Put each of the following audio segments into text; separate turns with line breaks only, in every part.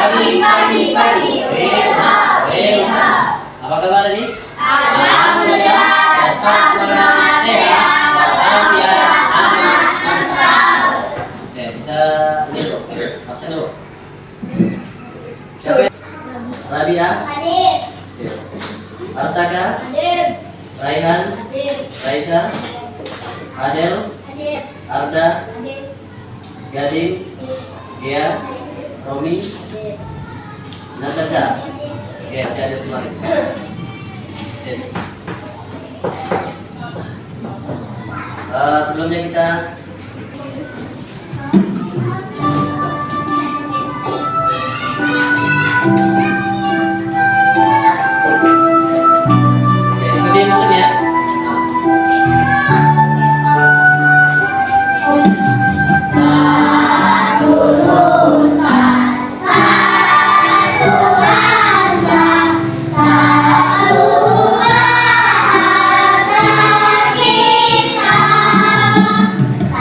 Pagi. Reha. Apa kabar ini?
Alhamdulillah, tetap semangat, sehat, walafiat, aman, mantap.
Oke, kita ini dulu. Absen dulu. Siapa? Rabia.
Hadir.
Oke. Arsaka.
Hadir.
Raihan.
Hadir.
Raisa. Adel.
Hadir.
Arda.
Hadir.
Gading. Gia. Romi. Natasha. Oke, ada semua. Oke. Sebelumnya kita ikuti musiknya.
Satu nusa, satu rasa, satu rasa kita.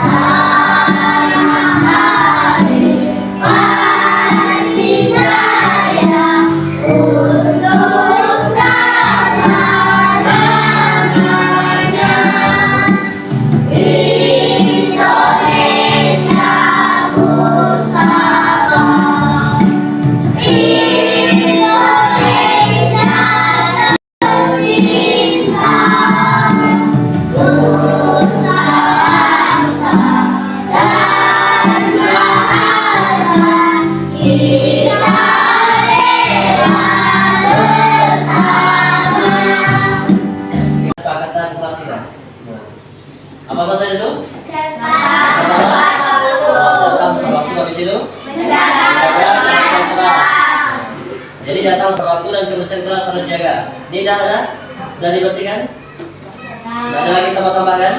Tanah air pasti jaya untuk selama-lamanya. Indonesia pusaka, Indonesia tercinta, nusa bangsa dan bahasa kita rela bersama.
kesepakatan kelas kita. Apa bahasa itu?
Tetap
Datang berwaktu, habis itu kebersihan kelas. Jadi datang berwaktu dan kebersihan kelas harus jaga. Ini dah ada? Sudah dibersihkan? Tidak ada lagi sama-sama kan?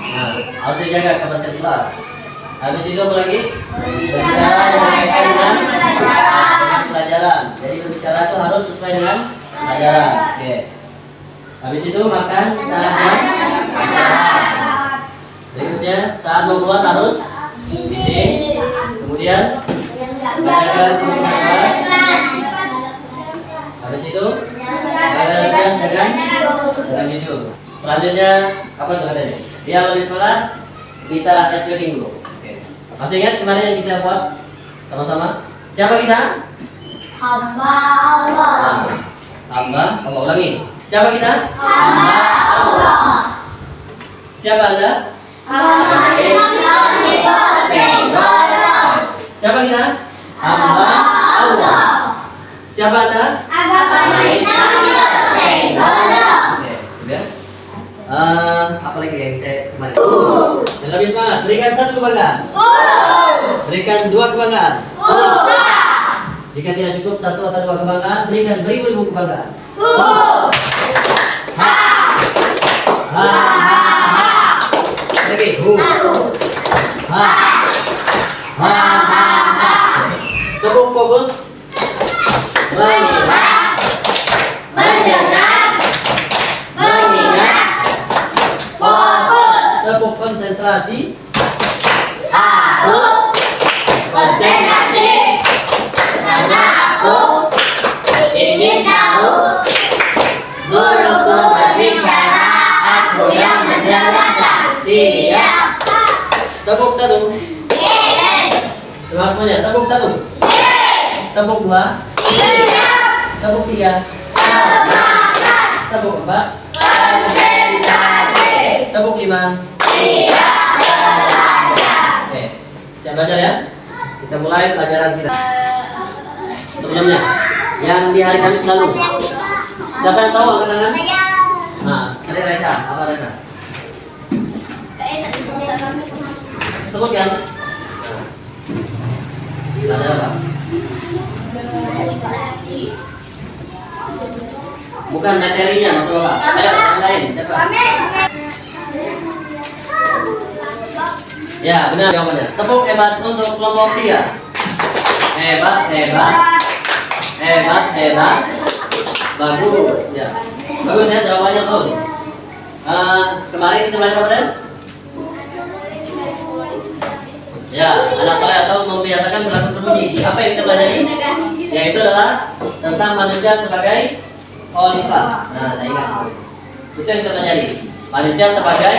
Nah, harus dijaga kebersihan kelas. Habis itu apa lagi? Berbicara yang berkaitan dengan pelajaran. Jadi berbicara itu harus sesuai dengan pelajaran. Oke. Habis itu makan saat istirahat. Berikutnya saat membuat harus isi. Kemudian menjaga kebersihan kelas. Habis itu menjaga dengan jujur. Selanjutnya apa tuh katanya? Dia lebih semangat, kita tes reading dulu. Oke. Masih ingat kemarin yang kita buat sama-sama? Siapa kita?
hamba Allah.
Nah, hamba. Allah ulangi. Siapa kita?
Hamba Allah.
Siapa Anda?
Hamba Islam Senggara.
Siapa kita? Hamba Allah. Siapa Anda?
Agama Islam Senggara.
Oke, sudah. Apa lagi yang kita kemarin? Yang lebih semangat, berikan satu kebanggaan. Berikan dua kebanggaan. Jika tidak cukup satu atau dua kebanggaan, berikan beribu-ribu kebanggaan. Ha. Lagi. Ha. Tepuk fokus.
Menyimak, mendengar, mengingat, fokus.
Tepuk konsentrasi.
Aku konsentrasi karena aku ingin tahu. Guruku berbicara, aku yang mendengarkan. Siap?
Tepuk satu.
Yes.
Semangat semuanya. Tepuk satu.
Yes.
Tepuk dua.
Siap.
Tepuk tiga.
Semangat.
Tepuk empat.
Konsentrasi.
Tepuk lima.
Siap belajar.
Oke, siap belajar ya. Kita mulai pelajaran kita. Sebelumnya, yang di hari Kamis lalu. Siapa yang tahu makanan? Nah, dari Raisa. Apa Raisa? Sebutkan. Belajar apa? Bukan materinya, maksud Bapak. Ayo, yang lain. Siapa? Ya, benar jawabannya. Tepuk hebat untuk kelompok 3. Hebat. Bagus. Ya. Bagus ya jawabannya betul. Kemarin kita belajar apa? Ya, anak soleh atau membiasakan berlaku terbunyi. Apa yang kita pelajari? Yaitu adalah tentang manusia sebagai khalifah. Nah, ingat. Itu yang kita pelajari. Manusia sebagai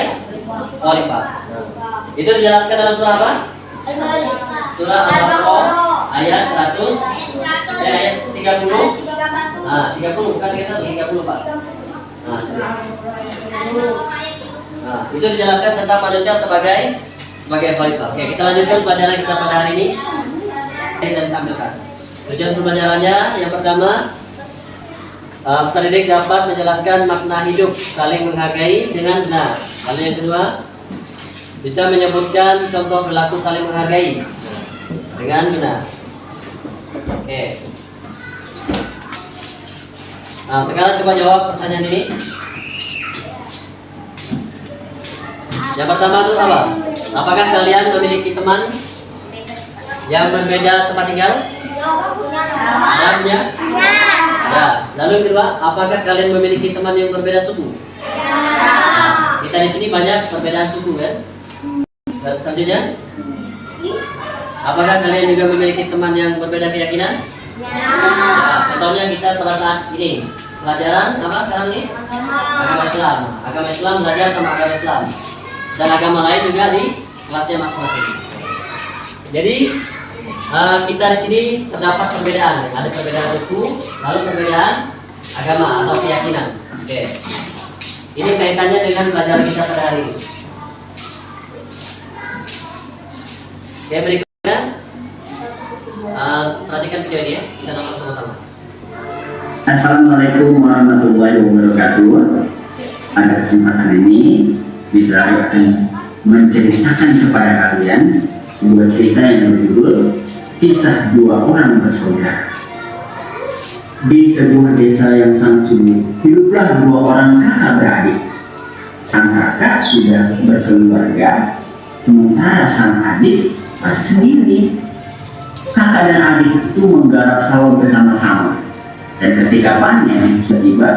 khalifah. Nah, itu dijelaskan dalam surah apa? Surah Al-Baqarah ayat 100 dan ayat 30. Nah, 30 bukan 31, 30 Pak. Nah, itu dijelaskan tentang manusia sebagai khalifah. Oke, kita lanjutkan pelajaran kita pada hari ini. Dan tampilkan. Tujuan pembelajarannya yang pertama, peserta didik dapat menjelaskan makna hidup saling menghargai dengan benar. Lalu yang kedua, bisa menyebutkan contoh perilaku saling menghargai dengan benar. Oke. Nah, sekarang coba jawab pertanyaan ini. Yang pertama itu apa? Apakah kalian memiliki teman yang berbeda tempat tinggal? Ya. Ya. Lalu yang kedua, apakah kalian memiliki teman yang berbeda suku? Kita di sini banyak perbedaan suku kan? Dan selanjutnya, apakah kalian juga memiliki teman yang berbeda keyakinan? Ya. Contohnya kita pada saat ini pelajaran apa sekarang ini? Agama Islam. Agama Islam belajar sama agama Islam. Dan agama lain juga di kelasnya masing-masing. Jadi kita di sini terdapat perbedaan. Ada perbedaan suku, lalu perbedaan agama atau keyakinan. Oke. Ini kaitannya dengan pelajaran kita pada hari ini. Oke, berikutnya perhatikan video ini ya. Kita nonton sama-sama.
Assalamualaikum warahmatullahi wabarakatuh. Pada kesempatan ini bisa akan menceritakan kepada kalian sebuah cerita yang berjudul Kisah Dua Orang Bersaudara. Di sebuah desa yang sangat sunyi, hiduplah dua orang kakak beradik. Sang kakak sudah berkeluarga, sementara sang adik masih sendiri. Kakak dan adik itu menggarap sawah bersama-sama. Dan ketika panen sudah tiba,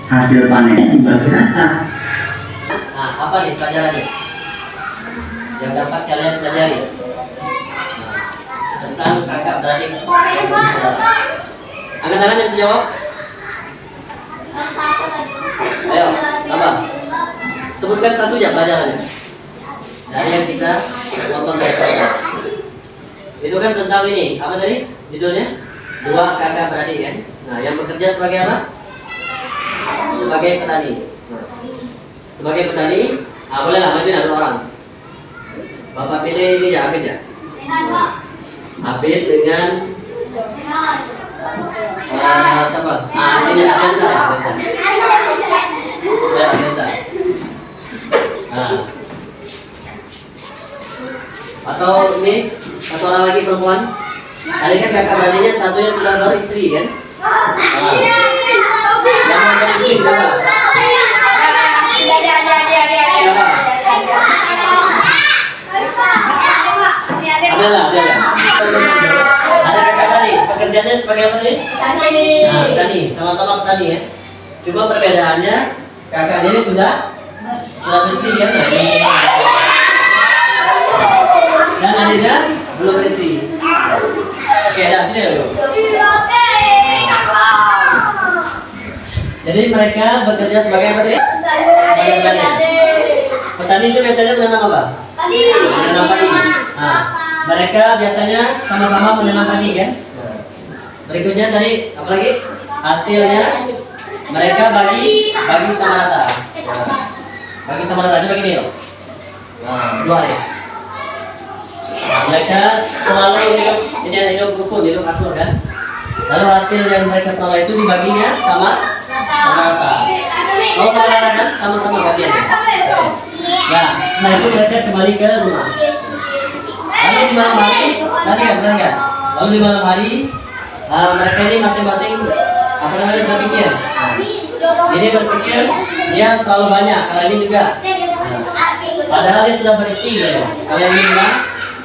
hasil panennya dibagi rata.
Nah, apa nih pelajarannya yang dapat kalian pelajari? Tentang kakak beradik. Angkat tangan yang bisa jawab. Ayo, apa? Sebutkan satu aja pelajarannya dari yang kita tonton dari awal. Itu kan tentang ini, apa tadi judulnya? Dua kakak beradik kan? Nah, yang bekerja sebagai apa? Sebagai petani. Nah, sebagai petani, boleh lah maju satu orang. Bapak pilih ini ya, Abid ya. Abid dengan siapa? Ini ada saya. Saya minta. Nah. Atau ini satu orang lagi perempuan. Tadi kan kakak beradiknya satunya sudah baru istri kan? Yang mau jadi istri berapa? Ada. Ada kakak tadi, pekerjaannya sebagai apa tadi? Nah, petani, sama-sama petani ya. Cuma perbedaannya kakaknya ini sudah beristri ya. Dan adiknya belum beristri. Oke, dah sini dulu. Jadi mereka bekerja sebagai apa tadi? Sebagai petani. Petani itu biasanya menanam apa? Menanam padi. Nah, mereka biasanya sama-sama menanam padi kan? Berikutnya tadi apa lagi? Hasilnya mereka bagi sama rata. Bagi sama rata. Coba gini loh. Nah, dua ya. Mereka selalu hidup rukun, hidup akur kan? Lalu hasil yang mereka peroleh itu dibaginya sama rata. Oh, sama rata kan? Sama-sama bagian. Nah, setelah itu mereka kembali ke rumah. Lalu di malam hari, nanti kan? Lalu di malam hari, mereka ini masing-masing apa namanya berpikir. Ini berpikir dia terlalu banyak, karena ini juga. Padahal dia sudah beristri ya. Kalau yang ini bilang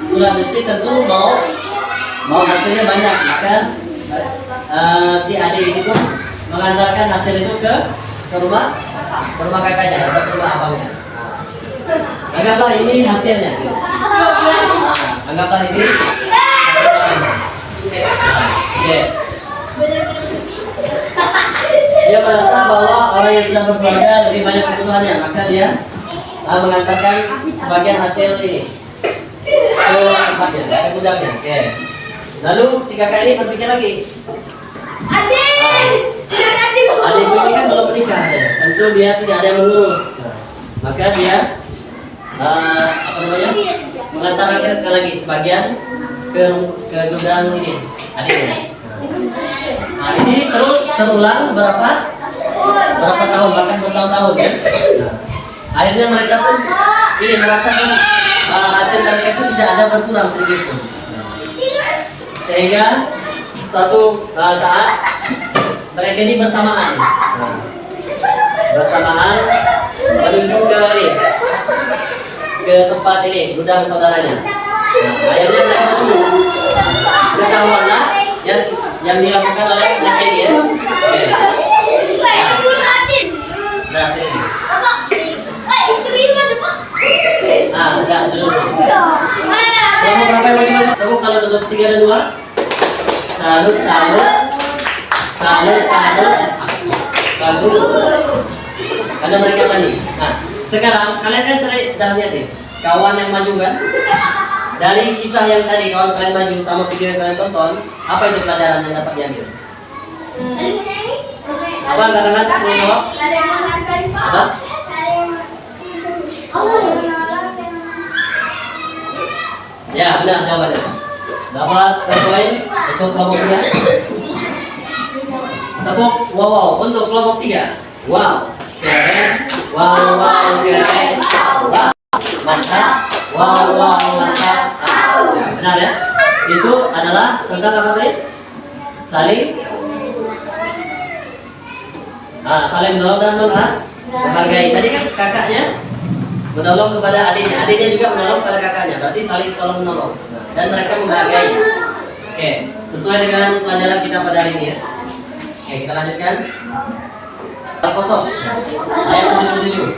sudah beristri tentu mau hasilnya banyak, maka si adik ini pun mengantarkan hasil itu ke rumah kakaknya atau ke rumah abangnya. Anggaplah ini hasilnya. Anggaplah ini. Oke. Dia merasa bahwa orang yang sudah berkeluarga lebih banyak kebutuhannya, maka dia mengantarkan sebagian hasil ini ke tempatnya, ke gudangnya. Oke. Lalu si kakak ini berpikir lagi. Adikku ini kan belum menikah, ya. Tentu dia tidak ada yang mengurus. Maka dia mengantarkan lagi sebagian ke gudang ini adiknya. Nah, ini terus terulang berapa tahun, bahkan bertahun-tahun ya. Nah, akhirnya mereka pun ini merasakan hasil mereka itu tidak ada berkurang sedikit pun. Sehingga suatu saat mereka ini bersamaan menuju ke tempat ini gudang saudaranya. Nah, akhirnya mereka itu ketahuanlah yang dilakukan oleh mereka ini ya. Nah, sini. Enggak dulu. Berapa tepuk salut untuk 3 dan 2. Salut. Karena mereka mandi. Nah, sekarang kalian kan sudah lihat nih, kawan yang maju kan? Dari kisah yang tadi kawan kalian maju sama video yang kalian tonton, apa itu pelajaran yang dapat diambil? Apa katakan semua jawab? Apa? Ya benar jawabannya. Dapat 1 poin untuk kelompok 3. Tepuk wow untuk kelompok 3. Wow, keren. Wow, keren. Wow, mantap. Wow, mantap. Ya, benar ya. Itu adalah tentang apa tadi? Saling menolong dan menghargai. Tadi kan kakaknya menolong kepada adiknya, adiknya juga menolong kepada kakaknya. Berarti saling tolong menolong. Dan mereka menghargai. Oke, sesuai dengan pelajaran kita pada hari ini ya. Oke, kita lanjutkan. Al-Qasas ayat 77.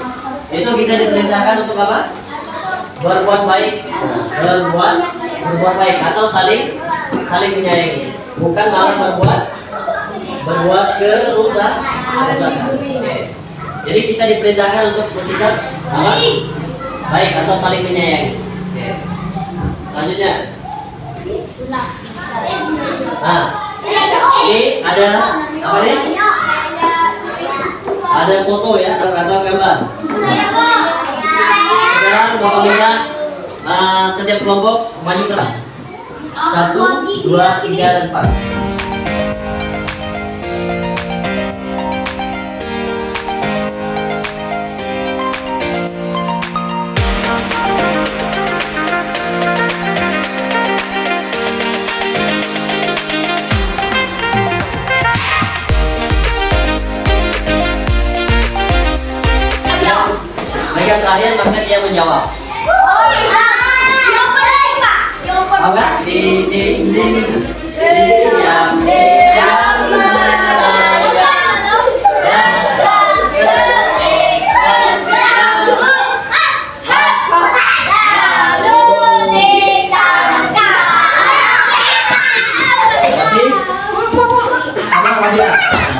Itu kita diperintahkan untuk apa? Berbuat baik, berbuat baik atau saling menyayangi. Bukan malah berbuat kerusakan. Oke. Jadi kita diperintahkan untuk bersikap apa? Baik atau saling menyayangi. Oke. Selanjutnya. Ini ada apa nih? Ada foto ya atau gambar. Sekarang Bapak minta setiap kelompok maju ke 1, 2, 3, dan 4. Yang terakhir maka dia menjawab. Apa?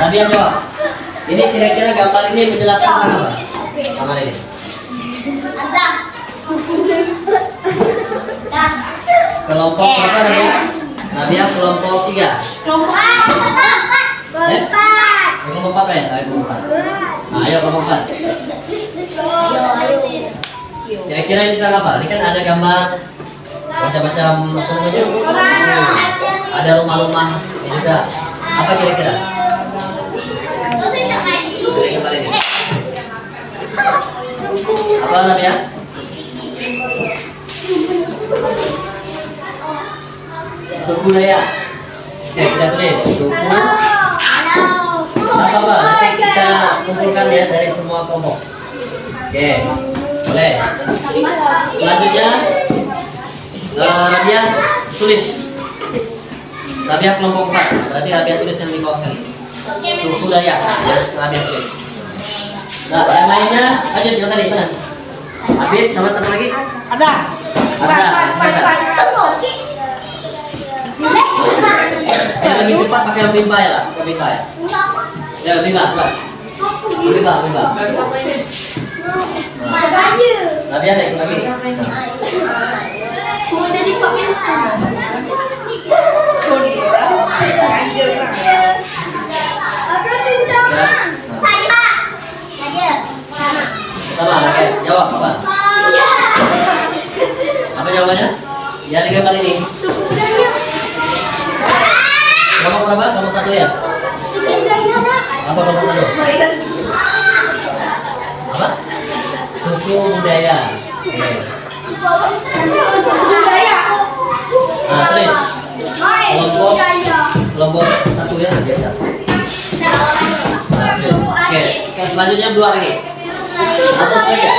Rabian jawab. Ini kira-kira gambar ini menjelaskan apa? Gambar ini. Kelompok berapa Nadia? Nadia kelompok 3.
Kelompok 4.
Kelompok 4 ya? Ayo kelompok 4. Nah, ayo kelompok 4. Kira-kira ini tentang apa? Ini kan ada gambar macam-macam semuanya. Ada rumah-rumah ini juga. Apa kira-kira? Gambar ini. Apa Nadia? Suku Dayak. Oke, kita tulis suku. Apa? Nanti kita kumpulkan ya dari semua kelompok. Oke, boleh. Selanjutnya, Rabia tulis. Rabia kelompok 4. Berarti Rabia tulis yang di bawah sekali. Suku Dayak. Rabia tulis. Nah, yang lainnya, lanjut yang tadi mana? Habib sama satu lagi? Ada. Yang lebih cepat pakai lebih baik lah, lebih baik. Ya, Bima. Bima. Nabi ada ikut lagi. Sama, oke. Jawab apa? Apa jawabannya? Ya, 3 kali ini. Kelompok berapa? Kelompok 1 ya? Apa kelompok 1? Apa? Suku budaya. Oke. Nah, terus kelompok 1 ya, biasa. Oke, selanjutnya 2 lagi. Langsung saja.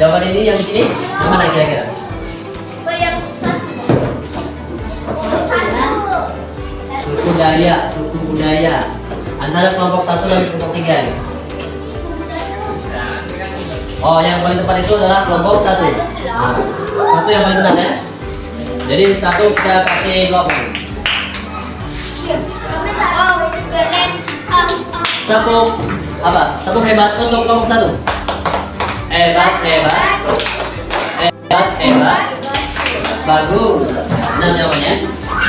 Jawaban ini yang di sini yang mana kira-kira? Suku budaya antara kelompok 1 dan kelompok 3 ini. Oh, yang paling tepat itu adalah kelompok 1. Nah, 1 yang paling benar ya. Jadi 1 kita kasih 2 poin. Tepuk apa? Tepuk hebat untuk kelompok 1. Hebat. Bagus. Benar jawabannya.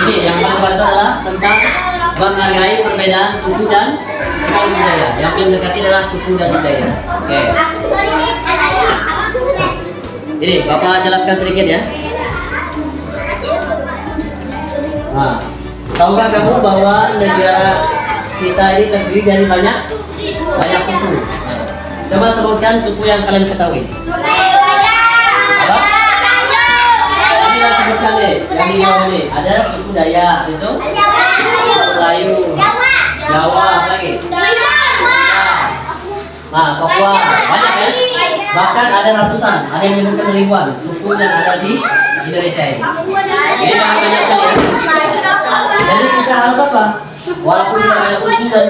Ini yang paling benar adalah tentang menghargai perbedaan suku dan budaya. Yang paling dekati adalah suku dan budaya. Oke. Ini Bapak jelaskan sedikit ya. Nah, tahukah kamu bahwa negara kita ini terdiri dari banyak suku? Coba sebutkan suku yang kalian ketahui. Apa? Ini yang sebutkan deh, yang di bawah ini. Ada suku Dayak, itu Melayu, Jawa, apa lagi? Nah, Papua, banyak ya. Bahkan ada ratusan, ada yang menyebutkan ribuan suku yang ada di Indonesia ini. Ini sangat banyak sekali ya. Jadi kita harus apa? Walaupun kita banyak suku dan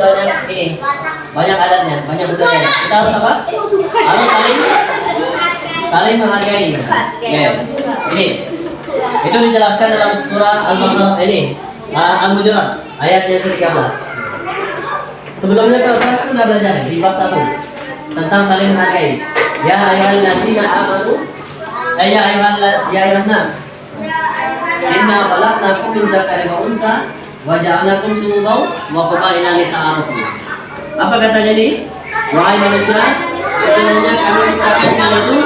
banyak adatnya, banyak budaya, kita harus apa? Harus saling menghargai. Oke. Ini itu dijelaskan dalam surah Al-Hujurat ayat yang ke-13. Sebelumnya kita sudah belajar di bab 1 tentang saling menghargai. Ya ayyuhallazina amanu ya ayyuhan nas inna khalaqnakum min dzakarin wa unsa wa ja'alnakum syu'uban wa qabaila lita'arafu. Apa katanya nih? Wahai manusia, sebenarnya kami ciptakan kalian itu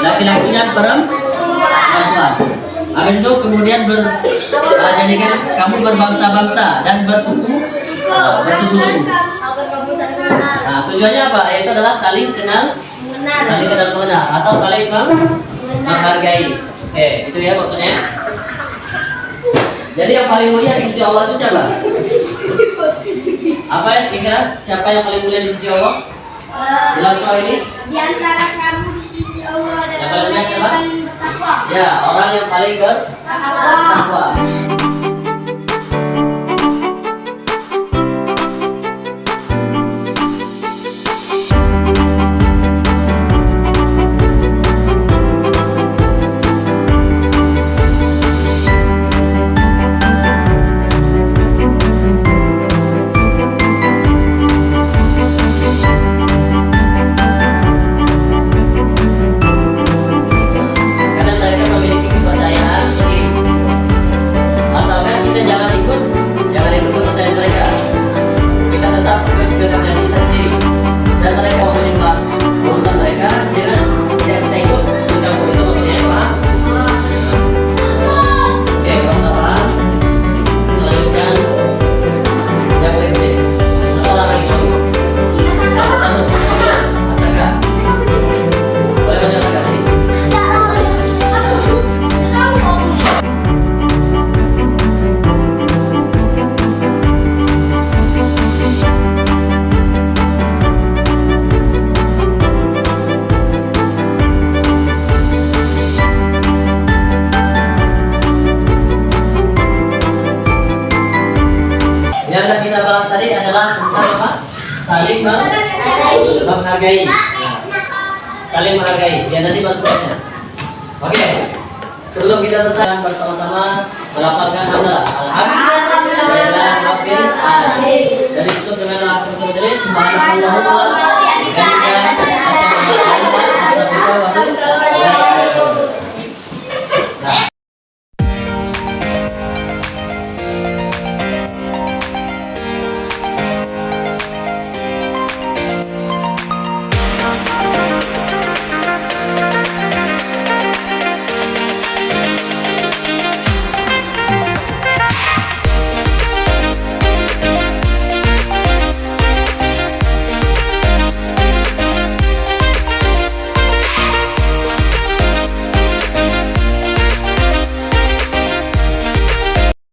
laki-laki dan perempuan. Habis itu kemudian jadikan kamu berbangsa-bangsa dan bersuku. Nah, tujuannya apa? Yaitu adalah saling kenal mengenal atau saling menghargai. Itu ya maksudnya. Jadi yang paling mulia di sisi Allah itu siapa? Apa ya kira siapa yang paling mulia di sisi Allah? Dalam surah ini?
Di antara kamu di sisi Allah
Yang paling mulia siapa?
bertakwa.
Ya, orang yang paling bertakwa. Karena mereka memiliki kepercayaan menghargai. Nah, saling menghargai. Ya nanti bantuannya. Oke. Sebelum kita selesai bersama-sama melafalkan hamdalah. Alhamdulillah rabbil alamin. Dari tutup dengan lafaz subhanallah.